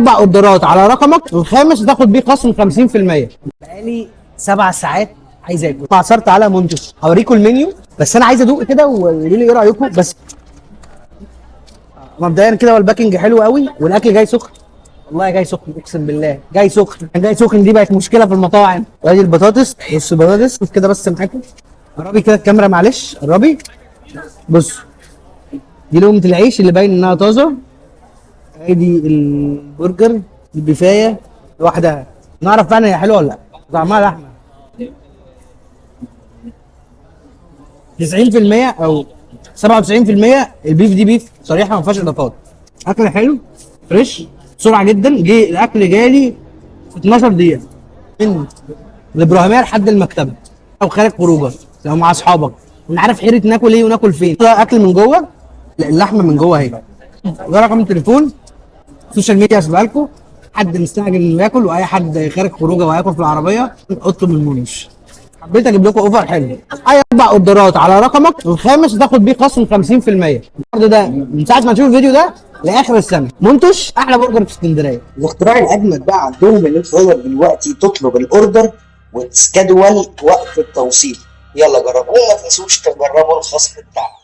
4 اوردرات على رقمك، الخامس هتاخد بيه خصم 50%. بقالي 7 ساعات عايز اكل، عثرت على منتج. هوريكم المنيو بس انا عايز ادوق كده وقولوا لي ايه رايكم. بس مبدئيا كده والباكنج حلو قوي والاكل جاي سخن، والله جاي سخن اقسم بالله جاي سخن. جاي سخن دي بقت مشكله في المطاعم. وادي البطاطس، بص البطاطس بص كده بس معاكم. قربي كده الكاميرا معلش، قربي. بص دي لقمه العيش اللي باين انها طازه. ادي البرجر البفايه لوحدها، نعرف فعلا هي حلوه ولا لا. طعمها لحمه 90% او 97%. البيف دي بيف صريحه ما فيهاش اضافات. اكل حلو فريش بسرعه جدا. الاكل جالي في 12 دقيقه من الابراهيميه لحد المكتبه، او خارج خروجه لو مع اصحابك ونعرف حيره ناكل ايه وناكل فين. ده اكل من جوه، اللحمه من جوه اهي. ده رقم التليفون. السوشيال ميديا هسيبها لكم. حد مستعجل انه ياكل واي حد خارج خروجه وهياكل في العربيه اطلب من منوش. حبيت اجيب لكم اوفر حلو. اي 4 اوردرات على رقمك، الخامس هتاخد بيه خصم 50%. العرض ده من ساعه ما تشوف الفيديو ده لاخر السنه. منتش احلى برجر في اسكندريه. الاختراع الاجمد بقى عندهم ان انت تقدر دلوقتي تطلب الاوردر وتسكادول وقت التوصيل. يلا جربوه، ما تنسوش تجربوا الخصم بتاعهم.